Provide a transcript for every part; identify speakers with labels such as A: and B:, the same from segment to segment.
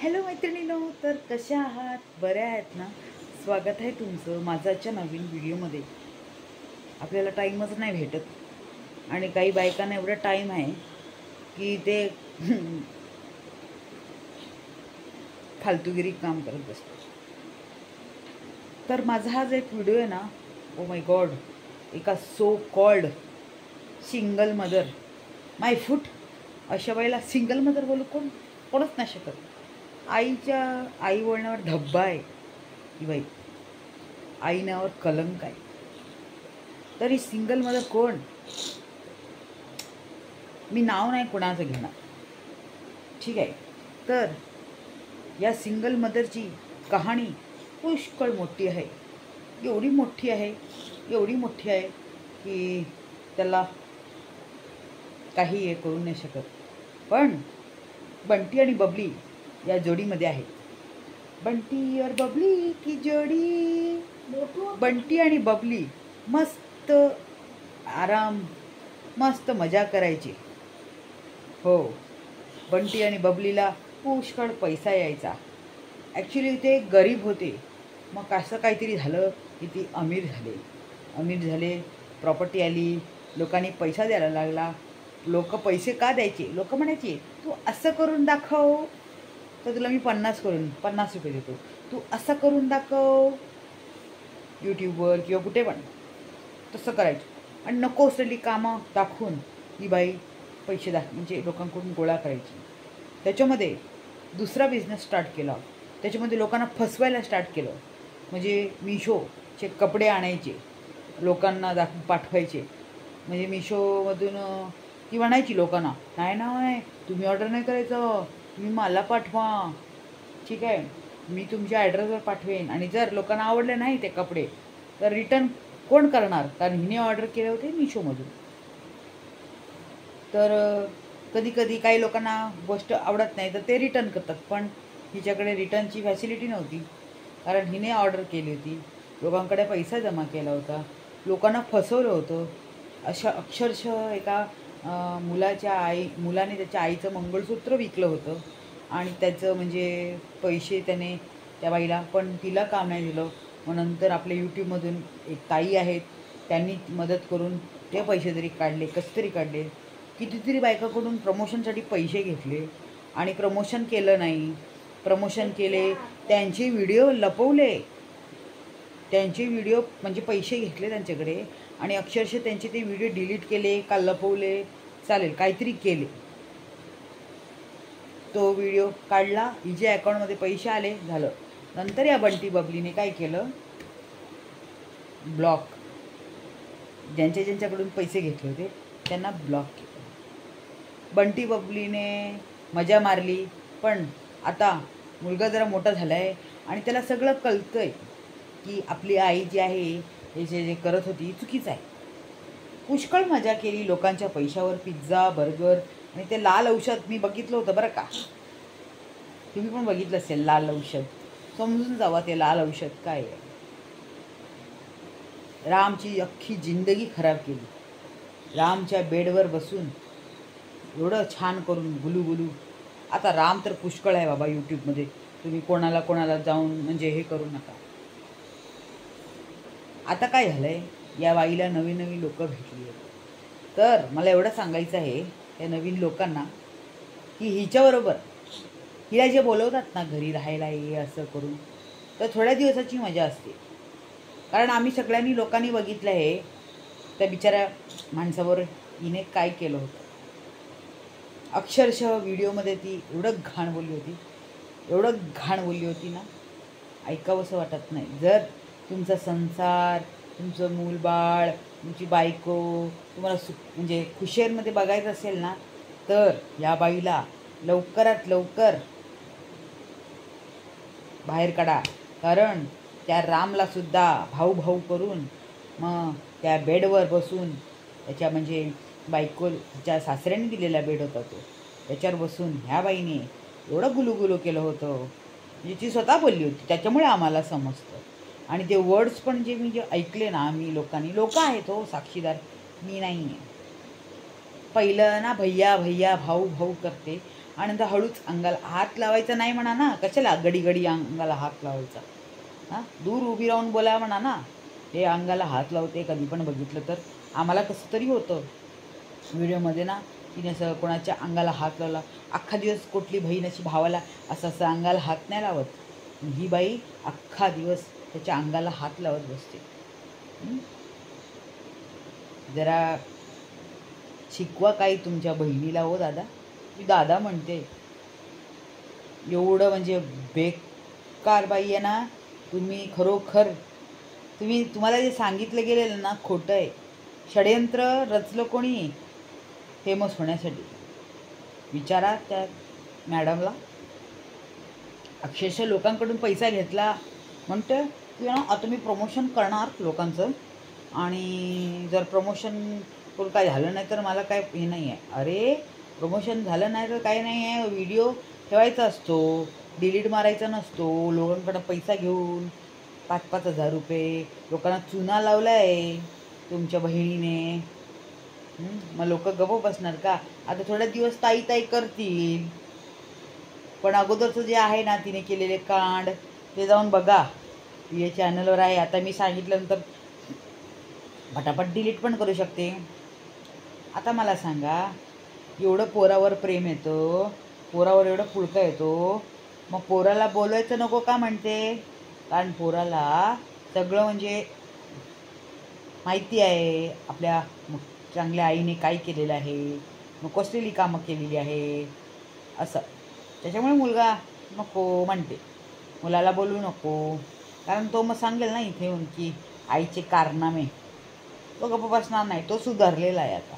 A: Hello मैत्रिणींनो, तर कशा आहात? बऱ्या आहेत ना? स्वागत आहे तुमचं माझ्याच्या नवीन व्हिडिओमध्ये. आपल्याला टाईमच नाही भेटत आणि काही बायकांना एवढा टाईम आहे की ते फालतूगिरी काम करत बसतात. तर माझा हा जो एक व्हिडिओ आहे ना, ओ माय गॉड, एका सो कॉल्ड सिंगल मदर, माय फूट, अशा वेळेला सिंगल मदर बोलू कोणच नाही शकत. आईच्या आई बोलण्यावर धब्बा आहे की बाई, आई नावावर कलंक आहे. तरी सिंगल मदर कोण? मी नाव नाही कोणाचं घेणार, ठीक आहे. तर या सिंगल मदरची कहाणी पुष्कळ मोठी आहे. एवढी मोठी आहे की त्याला काही हे करू नाही शकत. पण बंटी आणि बबली या जोडीमध्ये आहे. बंटी और बबली की जोडी, बंटी आणि बबली मस्त आराम, मस्त मजा करायची. हो, बंटी आणि बबलीला पुष्कळ पैसा यायचा. ॲक्च्युली ते गरीब होते, मग असं काहीतरी झालं की ती अमीर झाले, प्रॉपर्टी आली, लोकांनी पैसा द्यायला लागला. लोक पैसे का द्यायचे? लोक म्हणायचे, तू असं करून दाखव तर तुला मी 50 रुपये देतो, तू असं करून दाखव. यूट्यूबवर किंवा कुठे पण तसं करायचं आणि नको असलेली कामं दाखवून ही बाई पैसे म्हणजे लोकांकडून गोळा करायची. त्याच्यामध्ये दुसरा बिझनेस स्टार्ट केला. त्याच्यामध्ये लोकांना फसवायला स्टार्ट केलं. म्हणजे मिशोचे कपडे आणायचे, लोकांना पाठवायचे. म्हणजे मिशोमधून ती म्हणायची लोकांना, नाही तुम्ही ऑर्डर नाही करायचं, तुम्ही मला पाठवा, ठीक आहे, मी तुमच्या ॲड्रेसवर पाठवेन. आणि जर लोकांना आवडले नाही ते कपडे तर रिटर्न कोण करणार? कारण हिने ऑर्डर केले होते मिशोमधून. तर कधी कधी काही लोकांना गोष्ट आवडत नाही तर ते रिटर्न करतात, पण हिच्याकडे रिटर्नची फॅसिलिटी नव्हती. कारण हिने ऑर्डर केली होती, लोकांकडे पैसा जमा केला होता, लोकांना फसवलं होतं. अक्षरशः एका मुलाने त्याच्या आईचं मंगळसूत्र विकलं होतं आणि त्याचं म्हणजे पैसे त्याने त्या बाईला, पण तिला काम नाही दिलं. मग नंतर आपल्या यूट्यूबमधून एक ताई आहेत, त्यांनी मदत करून ते पैसे तरी काढले, कसे तरी काढले. कितीतरी बायकाकडून प्रमोशनसाठी पैसे घेतले आणि प्रमोशन केलं नाही. प्रमोशन केले, त्यांचे व्हिडिओ लपवले, त्यांचे व्हिडिओ म्हणजे पैसे घेतले त्यांच्याकडे आणि अक्षरशः त्यांचे ते व्हिडिओ डिलीट केले का लपवले, चालेल काहीतरी केले. तो व्हिडिओ काढला, हिच्या अकाउंटमध्ये पैसे आले, झालं. नंतर या बंटी बबलीने काय केलं, ब्लॉक, ज्यांच्याकडून पैसे घेतले होते त्यांना ब्लॉक केलं. बंटी बबलीने मजा मारली, पण आता मुलगा जरा मोठा झाला आहे आणि त्याला सगळं कळतं आहे की आपली आई जी आहे हे जे करत होती चुकीचं आहे. पुष्कळ मजा केली लोकांच्या पैशावर, पिझ्झा, बर्गर आणि ते लाल औषध मी बघितलं होतं बरं का. तुम्ही पण बघितलं असेल लाल औषध, समजून जावा ते लाल औषध काय आहे. रामची अख्खी जिंदगी खराब केली. रामच्या बेडवर बसून एवढं छान करून गुलू. आता राम तर पुष्कळ आहे बाबा यूट्यूबमध्ये, तुम्ही कोणाला जाऊन म्हणजे हे करू नका. आता काय झालं आहे, या बाईला नवीन लोक भेटली आहेत. तर मला एवढं सांगायचं आहे त्या नवीन लोकांना की हिच्याबरोबर हिला जे बोलवतात ना घरी राहायला ये असं करून, तर थोड्या दिवसाची मजा असते. कारण आम्ही सगळ्यांनी लोकांनी बघितलं आहे त्या बिचाऱ्या माणसावर हिने काय केलं होतं. अक्षरशः व्हिडिओमध्ये ती एवढं घाण बोलली होती ना, ऐकावंसं वाटत नाही. जर तुमचा संसार, तुमचं मूलबाळ, तुमची बायको तुम्हाला म्हणजे खुशेरमध्ये बघायचं असेल ना, तर या बाईला लवकरात लवकर बाहेर काढा. कारण त्या रामलासुद्धा भाऊ करून मग त्या बेडवर बसून, त्याच्या म्हणजे बायकोच्या सासऱ्याने दिलेला बेड होता तो, त्याच्यावर बसून ह्या बाईने एवढं गुलू केलं होतं. म्हणजे ती स्वतः बोलली होती, त्याच्यामुळे आम्हाला समजतं. आणि ते वर्ड्स पण जे ऐकले ना आम्ही लोक आहेत हो साक्षीदार, मी नाही आहे. पहिलं ना भैया भाऊ करते आणि नंतर हळूच अंगाला हात लावायचा नाही म्हणा ना, कशाला गडी गडी अंगाला हात लावायचा. हां, दूर उभी राहून बोला म्हणा ना. हे अंगाला हात लावते कधी पण बघितलं तर. आम्हाला कसं तरी होतं व्हिडिओमध्ये ना, तिने असं कोणाच्या अंगाला हात लावला. अख्खा दिवस कुठली बहीण अशी भावाला असं असं अंगाला हात नाही लावत. ही बाई अख्खा दिवस त्याच्या अंगाला हात लावत बसते. जरा शिकवा काही तुमच्या बहिणीला हो दादा. मी दादा म्हणते. एवढं म्हणजे बेकार बाई आहे ना तुम्ही. खरोखर तुम्हाला जे सांगितलं गेलेलं ना खोटं आहे. षडयंत्र रचलं कोणी फेमस होण्यासाठी. विचारा त्या मॅडमला. अक्षरशः लोकांकडून पैसा घेतला म्हणतं की ना आता मी प्रमोशन करणार लोकांचं, आणि जर प्रमोशन करून काय झालं नाही तर मला काय हे नाही आहे. अरे प्रमोशन झालं नाही तर काही नाही आहे. व्हिडिओ ठेवायचा असतो, डिलीट मारायचा नसतो. लोकांकडं पैसा घेऊन 5,000-5,000 रुपये लोकांना चुना लावला आहे तुमच्या बहिणीने. मग लोक गप्प बसणार का? आता थोड्या दिवस ताई ताई करतील, पण अगोदरचं जे आहे ना तिने केलेले कांड ते जाऊन बघा. तिच्या चॅनलवर आहे. आता मी सांगितल्यानंतर पटापट डिलीट पण करू शकते. आता मला सांगा, एवढं पोरावर प्रेम येतं, पोरावर एवढं पुळका येतो, मग पोराला बोलायचं नको का म्हणते? कारण पोराला सगळं म्हणजे माहिती आहे आपल्या चांगल्या आईने काय केलेलं आहे, मग कसलेली कामं केलेली आहे असं. त्याच्यामुळे मुलगा नको म्हणते, मुलाला बोलू नको. कारण तो मग सांगेल ना इथे येऊन की आईचे कारनामे. तो गप्प बसणार नाही. तो सुधारलेला आहे. आता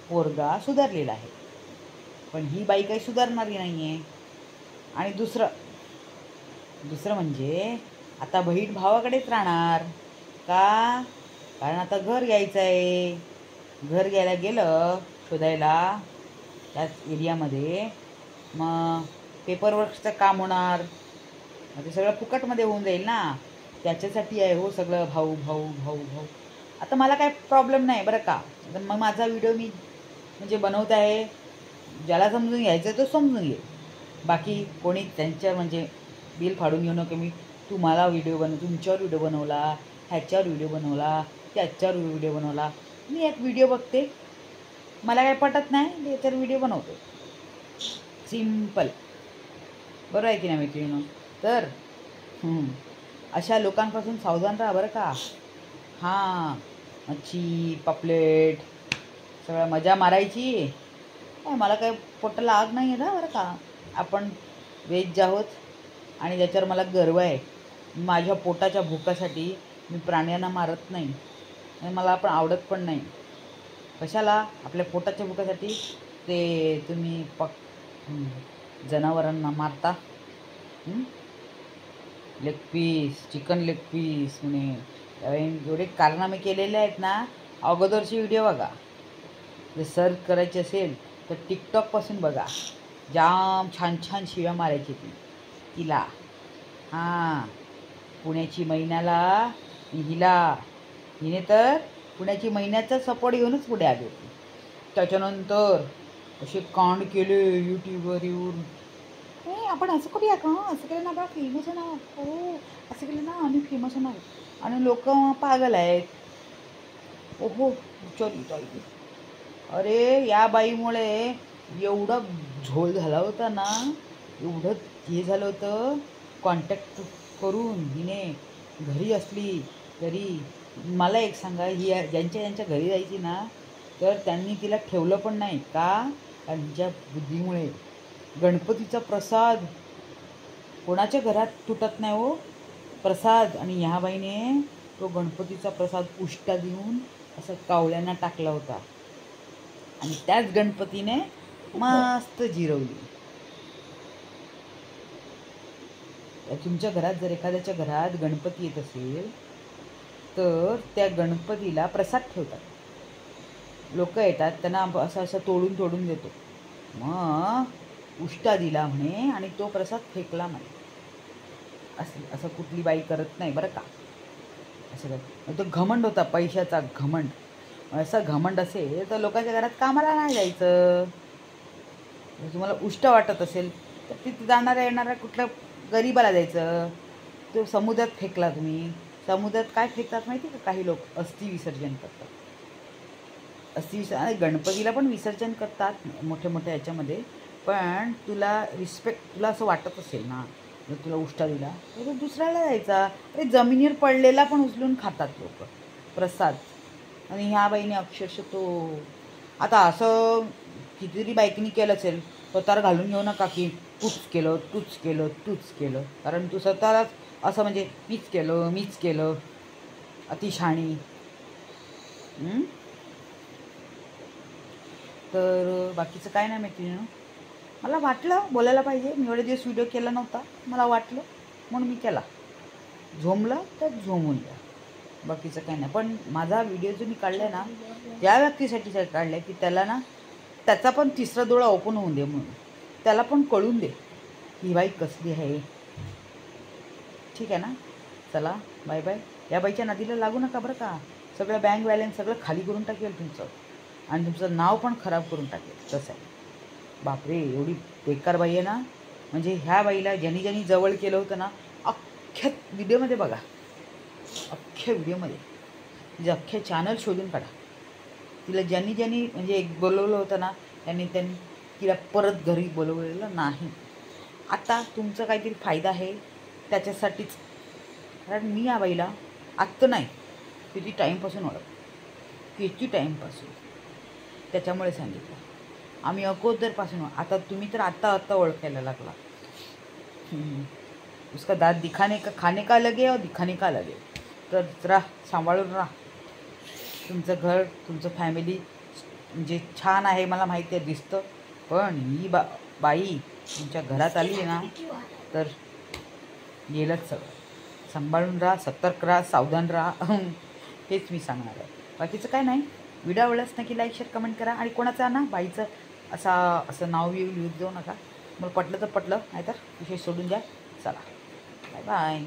A: पोरगा सुधारलेला आहे, पण ही बाई काही सुधारणारी नाही आहे. आणि दुसरं म्हणजे आता बहीण भावाकडेच राहणार का? कारण आता घर घ्यायचं आहे. घर घ्यायला गेलं शोधायला त्याच एरियामध्ये, मग पेपरवर्कचं काम होणार. मग ते सगळं फुकटमध्ये होऊन जाईल ना. त्याच्यासाठी आहे हो सगळं. भाऊ भाऊ भाऊ भाऊ. आता मला काय प्रॉब्लेम नाही बरं का. तर मग माझा व्हिडिओ मी म्हणजे बनवत आहे. ज्याला समजून घ्यायचं तो समजून घे. बाकी कोणी त्यांच्या म्हणजे बिल फाडून घेऊ नका. मी तुम्हाला तुमच्यावर व्हिडिओ बनवला, ह्याच्यावर व्हिडिओ बनवला, त्याच्यावर व्हिडिओ बनवला. मी एक व्हिडिओ बघते, मला काय पटत नाही त्याच्यावर व्हिडिओ बनवतो. सिम्पल. बरोबर आहे की नाही मैत्रिणींनो? तर अशा लोकांपासून सावधान राहा बरं का. हां, मच्छी पापलेट सगळं मजा मारायची. मला काय पोटाला आग नाही आहे ना बरं का. आपण व्हेज आहोत आणि त्याच्यावर मला गर्व आहे. माझ्या पोटाच्या भुकासाठी मी प्राण्यांना मारत नाही आणि मला पण आवडत पण नाही. कशाला? आपल्या पोटाच्या भुकासाठी ते तुम्ही जनावरांना मारता. Leg piece, chicken leg piece म्हणे एवढे कारनामे केलेले आहेत ना. अगोदरचे व्हिडिओ बघा. जर सर्च करायचे असेल तर टिकटॉकपासून बघा. जाम छान छान शिव्या मारायची तिला. हां, पुण्याची मैनाला हिने तर पुण्याची मैन्याचा सपोर्ट घेऊनच पुढे आली होती. त्याच्यानंतर असे कांड केले यूट्यूबवर येऊन. आपण असं करूया का? असं केलं ना आपण फेमस होणार. हो, असं केलं ना आम्ही फेमस होणार. आणि लोक पागल आहेत. ओहो चल. अरे या बाईमुळे एवढा झोल झाला होता ना, एवढं हे झालं होतं. कॉन्टॅक्ट करून हिने घरी असली तरी मला एक सांगा, ही ज्यांच्या घरी जायची ना तर त्यांनी तिला ठेवलं पण नाही का? त्यांच्या बुद्धीमुळे. गणपतीचा प्रसाद कोणाच्या घरात तुटत नाही हो प्रसाद. आणि ह्या बाईने तो गणपतीचा प्रसाद उष्टा देऊन असं कावळ्यांना टाकला होता आणि त्याच गणपतीने मस्त जिरवली. तुमच्या घरात जर एखाद्याच्या घरात गणपती येत असेल तर त्या गणपतीला प्रसाद ठेवतात. लोक येतात त्यांना असं तोडून देतो. मग उष्टा दिला म्हणे आणि तो प्रसाद फेकला म्हणे. असं कुठली बाई करत नाही बरं का. असं काय तो घमंड होता, पैशाचा घमंड. असं घमंड असेल तर लोकांच्या घरात कामाला नाही जायचं. जर तुम्हाला उष्ट वाटत असेल तर तिथे जाणाऱ्या येणाऱ्या कुठल्या गरीबाला द्यायचं. तो समुद्रात फेकला तुम्ही. समुद्रात काय फेकतात माहिती का काही लोक? अस्थि विसर्जन करतात. आणि गणपतीला पण विसर्जन करतात मोठ्या मोठ्या ह्याच्यामध्ये. पण तुला रिस्पेक्ट, तुला असं वाटत असेल ना, जर तुला उष्टा दिला तर दुसऱ्याला द्यायचा. अरे जमिनीवर पडलेला पण उचलून खातात लोक प्रसाद. आणि ह्या बाईने अक्षरशः तो, आता असं कितीतरी बायकीनी केलं असेल, स्वतःला घालून घेऊ नका की तूच केलं तूच केलं तूच केलं. कारण तू स्वतःलाच असं म्हणजे मीच केलं अतिशाणी. तर बाकीचं काय नाही माहिती ना. मला वाटलं बोलायला पाहिजे. मी एवढे दिवस व्हिडिओ केला नव्हता, मला वाटलं म्हणून मी केला. झोमलं तर झोमून द्या, बाकीचं काय नाही. पण माझा व्हिडिओ जो मी काढला आहे ना, त्या व्यक्तीसाठी काढला आहे की त्याला ना त्याचा पण तिसरा डोळा ओपन होऊन दे, म्हणून त्याला पण कळून दे ही बाई कसली आहे. ठीक आहे ना. चला बाय बाय. या बाईच्या नादीला लागू नका बरं का. सगळं बँक बॅलन्स सगळं खाली करून टाकेल तुमचं, आणि तुमचं नाव पण खराब करून टाकेल. तसं आहे. बापरे, एवढी बेकार बाई आहे ना. म्हणजे ह्या बाईला ज्यांनी ज्यांनी जवळ केलं होतं ना, अख्ख्या व्हिडिओमध्ये बघा, अख्ख्या व्हिडिओमध्ये म्हणजे अख्ख्या चॅनल शोधून काढा. तिला ज्यांनी ज्यांनी म्हणजे एक बोलवलं होतं ना, त्यांनी तिला परत घरी बोलवलेलं नाही. आता तुमचा काहीतरी फायदा आहे त्याच्यासाठीच. कारण मी या बाईला आत्ता नाही, किती टाईमपासून किती टाईमपासून त्याच्यामुळे सांगितलं. आम्ही अगोदरपासून, आता तुम्ही तर आत्ता ओळखायला लागला. उसका दात दिखाने का खाने का लगे और दिखाने का लगे. तर जरा सांभाळून राहा. तुमचं घर, तुमचं फॅमिली म्हणजे छान आहे मला माहिती आहे, दिसतं. पण ही बाई तुमच्या घरात आली आहे ना, तर गेलंच सगळं. सांभाळून राहा, सतर्क राहा, सावधान राहा. हेच मी सांगणार आहे. बाकीचं काय नाही. व्हिडिओ आवडल्यास नक्की लाईक शेअर कमेंट करा. आणि कोणाचं ना बाईचं असं नाव येऊ जाऊ नका. मला पटलं तर पटलं, नाहीतर विषय सोडून द्या. चला बाय बाय.